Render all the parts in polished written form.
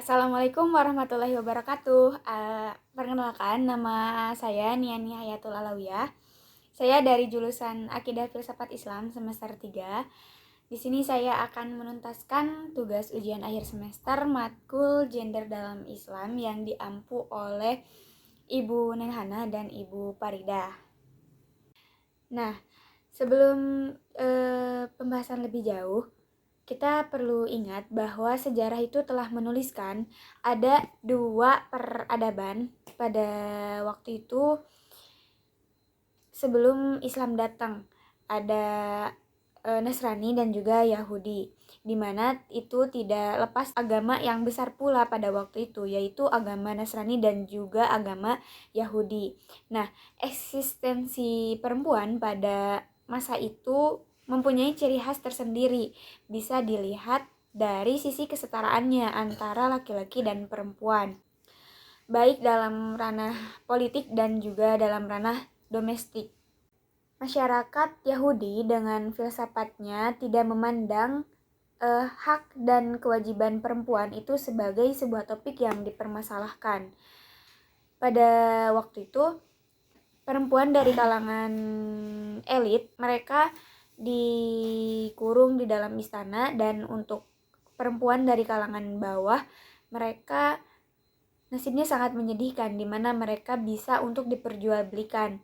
Assalamualaikum warahmatullahi wabarakatuh. Perkenalkan, nama saya Niani Hayatul Alawiyah. Saya dari jurusan Akidah Filsafat Islam semester 3. Di sini saya akan menuntaskan tugas ujian akhir semester matkul Gender dalam Islam yang diampu oleh Ibu Nenhana dan Ibu Parida. Nah, sebelum pembahasan lebih jauh, kita perlu ingat bahwa sejarah itu telah menuliskan ada dua peradaban pada waktu itu sebelum Islam datang. Ada Nasrani dan juga Yahudi, di mana itu tidak lepas agama yang besar pula pada waktu itu, yaitu agama Nasrani dan juga agama Yahudi. Nah, eksistensi perempuan pada masa itu mempunyai ciri khas tersendiri, bisa dilihat dari sisi kesetaraannya antara laki-laki dan perempuan, baik dalam ranah politik dan juga dalam ranah domestik. Masyarakat Yahudi dengan filsafatnya tidak memandang hak dan kewajiban perempuan itu sebagai sebuah topik yang dipermasalahkan. Pada waktu itu, perempuan dari kalangan elit, mereka dikurung di dalam istana, dan untuk perempuan dari kalangan bawah, mereka nasibnya sangat menyedihkan, di mana mereka bisa untuk diperjualbelikan.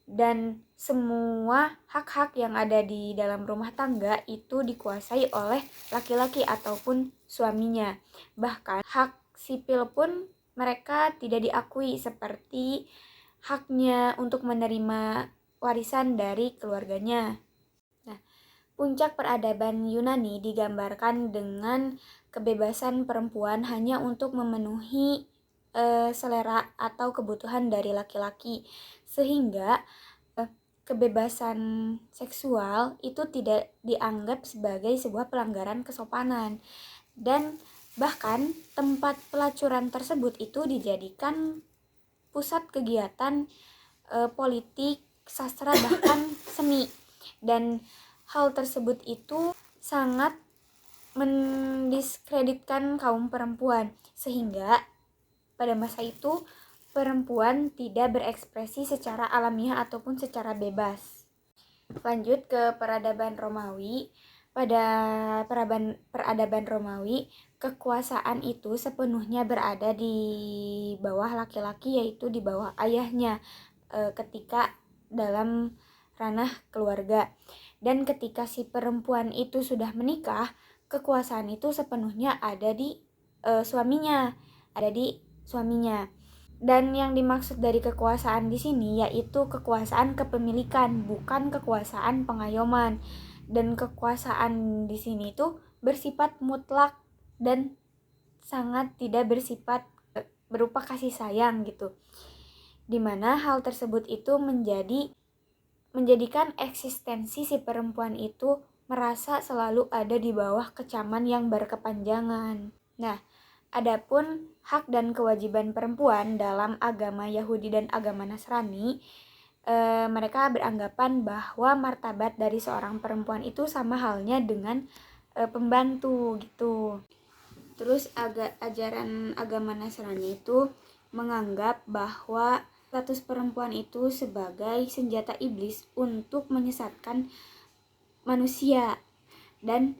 Dan semua hak-hak yang ada di dalam rumah tangga itu dikuasai oleh laki-laki ataupun suaminya. Bahkan hak sipil pun mereka tidak diakui, seperti haknya untuk menerima warisan dari keluarganya. Nah, puncak peradaban Yunani digambarkan dengan kebebasan perempuan hanya untuk memenuhi selera atau kebutuhan dari laki-laki, sehingga kebebasan seksual itu tidak dianggap sebagai sebuah pelanggaran kesopanan. Dan bahkan tempat pelacuran tersebut itu dijadikan pusat kegiatan politik, sastra, bahkan seni. Dan hal tersebut itu sangat mendiskreditkan kaum perempuan, sehingga pada masa itu perempuan tidak berekspresi secara alamiah ataupun secara bebas. Lanjut ke peradaban Romawi. Pada peradaban Romawi, kekuasaan itu sepenuhnya berada di bawah laki-laki, yaitu di bawah ayahnya ketika dalam ranah keluarga. Dan ketika si perempuan itu sudah menikah, kekuasaan itu sepenuhnya ada di suaminya. Dan yang dimaksud dari kekuasaan di sini yaitu kekuasaan kepemilikan, bukan kekuasaan pengayoman. Dan kekuasaan di sini itu bersifat mutlak dan sangat tidak bersifat berupa kasih sayang gitu. Dimana hal tersebut itu menjadikan eksistensi si perempuan itu merasa selalu ada di bawah kecaman yang berkepanjangan. Nah, adapun hak dan kewajiban perempuan dalam agama Yahudi dan agama Nasrani, mereka beranggapan bahwa martabat dari seorang perempuan itu sama halnya dengan pembantu gitu. Terus ajaran agama Nasrani itu menganggap bahwa status perempuan itu sebagai senjata iblis untuk menyesatkan manusia, dan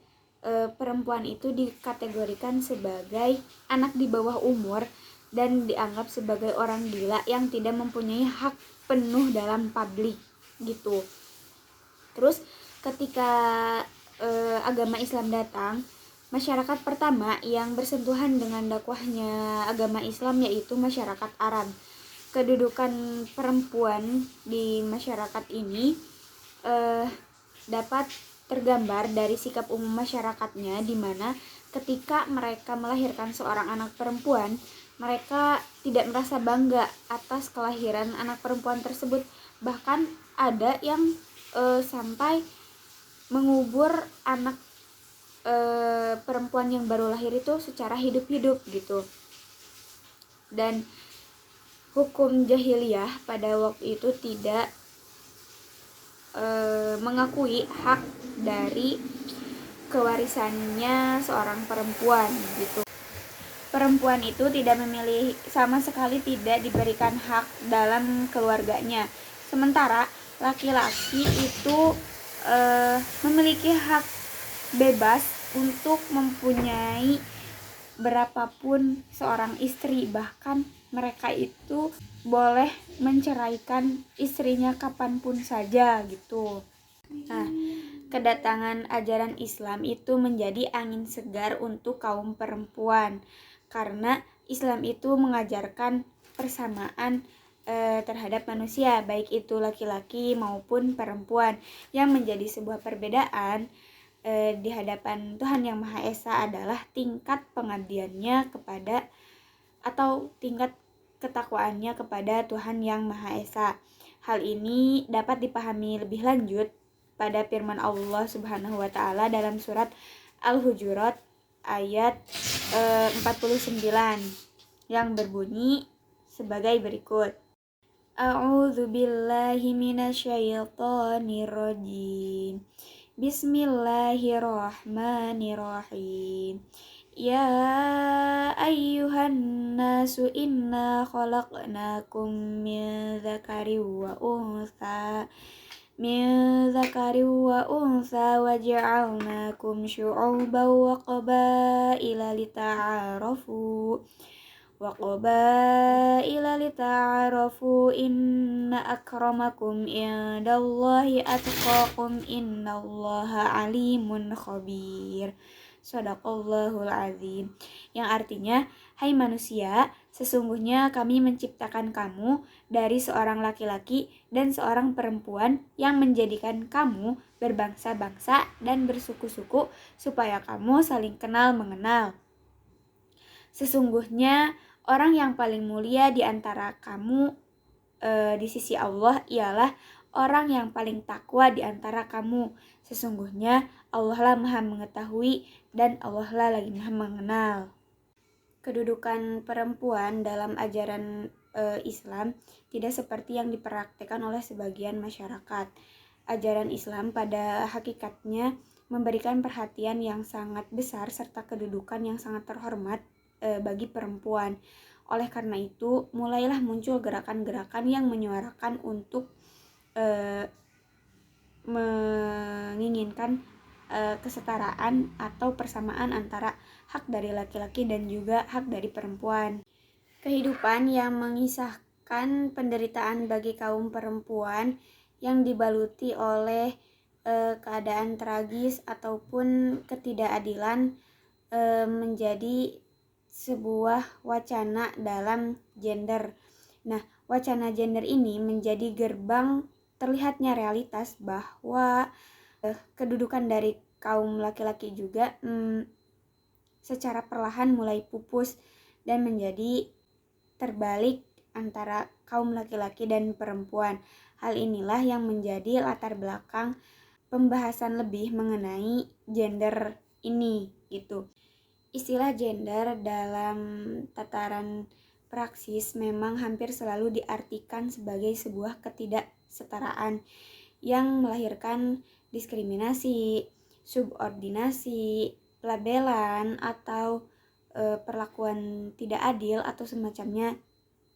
perempuan itu dikategorikan sebagai anak di bawah umur dan dianggap sebagai orang gila yang tidak mempunyai hak penuh dalam publik gitu. Terus ketika agama Islam datang, masyarakat pertama yang bersentuhan dengan dakwahnya agama Islam yaitu masyarakat Arab. Kedudukan perempuan di masyarakat ini dapat tergambar dari sikap umum masyarakatnya, di mana ketika mereka melahirkan seorang anak perempuan, mereka tidak merasa bangga atas kelahiran anak perempuan tersebut. Bahkan ada yang sampai mengubur anak perempuan yang baru lahir itu secara hidup-hidup gitu. Dan hukum jahiliyah pada waktu itu tidak mengakui hak dari kewarisannya seorang perempuan gitu. perempuan itu tidak memilih, sama sekali tidak diberikan hak dalam keluarganya. Sementara laki-laki itu memiliki hak bebas untuk mempunyai berapapun seorang istri, bahkan mereka itu boleh menceraikan istrinya kapanpun saja gitu. Nah, kedatangan ajaran Islam itu menjadi angin segar untuk kaum perempuan, karena Islam itu mengajarkan persamaan terhadap manusia, baik itu laki-laki maupun perempuan. Yang menjadi sebuah perbedaan di hadapan Tuhan Yang Maha Esa adalah tingkat pengabdiannya kepada, atau tingkat ketakwaannya kepada Tuhan Yang Maha Esa. Hal ini dapat dipahami lebih lanjut pada firman Allah Subhanahu wa taala dalam surat Al-Hujurat ayat 49 yang berbunyi sebagai berikut. A'udzu billahi minasyaitonir rajim. Bismillahirrahmanirrahim. Ya ayyuhan nasu inna khalaqnakum min dzakarin wa untha wa ja'alnakum syu'uban wa qabaila lita'arafu inna akramakum indallahi atqakum innallaha alimun khabir. Shadaqallahul azim. Yang artinya, hai manusia, sesungguhnya kami menciptakan kamu dari seorang laki-laki dan seorang perempuan yang menjadikan kamu berbangsa-bangsa dan bersuku-suku supaya kamu saling kenal mengenal. Sesungguhnya orang yang paling mulia di antara kamu di sisi Allah ialah orang yang paling takwa di antara kamu. Sesungguhnya Allah lah Maha mengetahui dan Allah lah lagi Maha mengenal. Kedudukan perempuan dalam ajaran Islam tidak seperti yang dipraktikkan oleh sebagian masyarakat. Ajaran Islam pada hakikatnya memberikan perhatian yang sangat besar serta kedudukan yang sangat terhormat bagi perempuan. Oleh karena itu, mulailah muncul gerakan-gerakan yang menyuarakan untuk menginginkan kesetaraan atau persamaan antara hak dari laki-laki dan juga hak dari perempuan. Kehidupan yang mengisahkan penderitaan bagi kaum perempuan yang dibaluti oleh keadaan tragis ataupun ketidakadilan menjadi sebuah wacana dalam gender. Nah, wacana gender ini menjadi gerbang terlihatnya realitas bahwa kedudukan dari kaum laki-laki juga secara perlahan mulai pupus dan menjadi terbalik antara kaum laki-laki dan perempuan. Hal inilah yang menjadi latar belakang pembahasan lebih mengenai gender ini gitu. Istilah gender dalam tataran praksis memang hampir selalu diartikan sebagai sebuah ketidaksetaraan yang melahirkan diskriminasi, subordinasi, labelan, atau perlakuan tidak adil atau semacamnya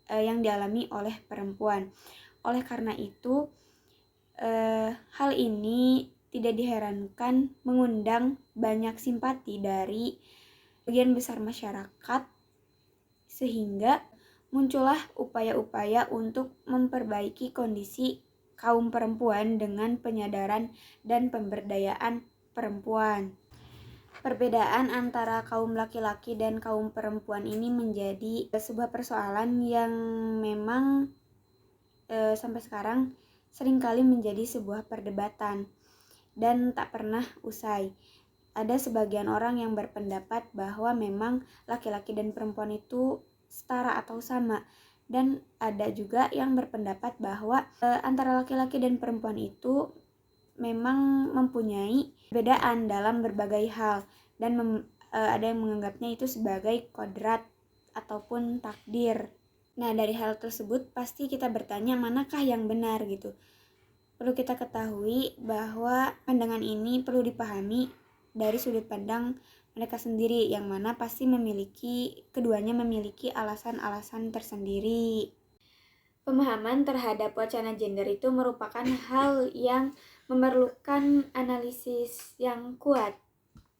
yang dialami oleh perempuan. Oleh karena itu, hal ini tidak diherankan mengundang banyak simpati dari bagian besar masyarakat, sehingga muncullah upaya-upaya untuk memperbaiki kondisi kaum perempuan dengan penyadaran dan pemberdayaan perempuan. Perbedaan antara kaum laki-laki dan kaum perempuan ini menjadi sebuah persoalan yang memang sampai sekarang seringkali menjadi sebuah perdebatan dan tak pernah usai. Ada sebagian orang yang berpendapat bahwa memang laki-laki dan perempuan itu setara atau sama, dan ada juga yang berpendapat bahwa antara laki-laki dan perempuan itu memang mempunyai perbedaan dalam berbagai hal, dan ada yang menganggapnya itu sebagai kodrat ataupun takdir. Nah, dari hal tersebut pasti kita bertanya manakah yang benar gitu. Perlu kita ketahui bahwa pandangan ini perlu dipahami dari sudut pandang mereka sendiri, yang mana pasti keduanya memiliki alasan-alasan tersendiri. Pemahaman terhadap wacana gender itu merupakan hal yang memerlukan analisis yang kuat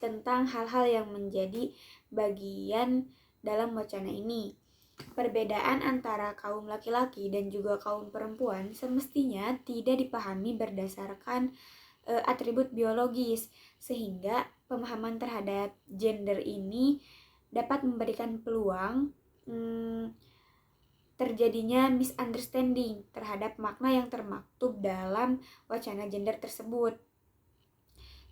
tentang hal-hal yang menjadi bagian dalam wacana ini. Perbedaan antara kaum laki-laki dan juga kaum perempuan semestinya tidak dipahami berdasarkan atribut biologis, sehingga pemahaman terhadap gender ini dapat memberikan peluang terjadinya misunderstanding terhadap makna yang termaktub dalam wacana gender tersebut.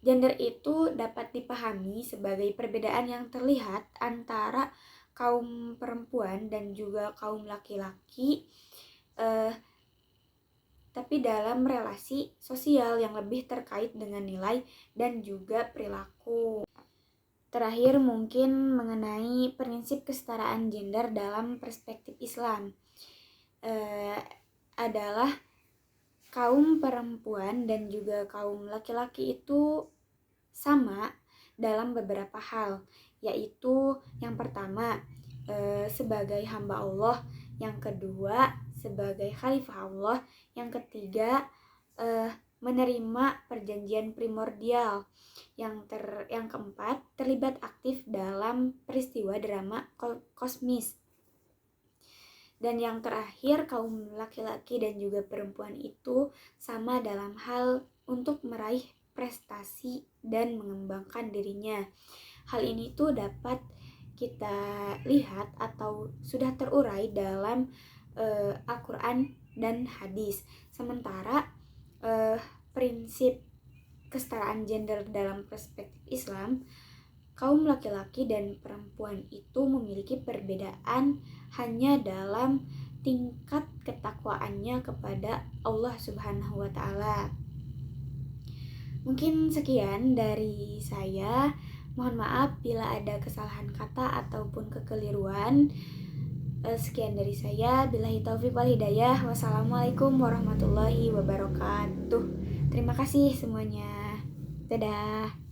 Gender itu dapat dipahami sebagai perbedaan yang terlihat antara kaum perempuan dan juga kaum laki-laki, tapi dalam relasi sosial yang lebih terkait dengan nilai dan juga perilaku. Terakhir mungkin mengenai prinsip kesetaraan gender dalam perspektif Islam, adalah kaum perempuan dan juga kaum laki-laki itu sama dalam beberapa hal, yaitu yang pertama sebagai hamba Allah, yang kedua sebagai khalifah Allah, yang ketiga menerima perjanjian primordial, yang keempat terlibat aktif dalam peristiwa drama kosmis, dan yang terakhir kaum laki-laki dan juga perempuan itu sama dalam hal untuk meraih prestasi dan mengembangkan dirinya. Hal ini tuh dapat kita lihat atau sudah terurai dalam Al-Quran dan hadis. Sementara prinsip kesetaraan gender dalam perspektif Islam, kaum laki-laki dan perempuan itu memiliki perbedaan hanya dalam tingkat ketakwaannya kepada Allah Subhanahu wa Ta'ala. Mungkin sekian dari saya. Mohon maaf bila ada kesalahan kata ataupun kekeliruan. Sekian dari saya. Billahi taufiq wal hidayah. Wassalamualaikum warahmatullahi wabarakatuh. Terima kasih semuanya. Dadah.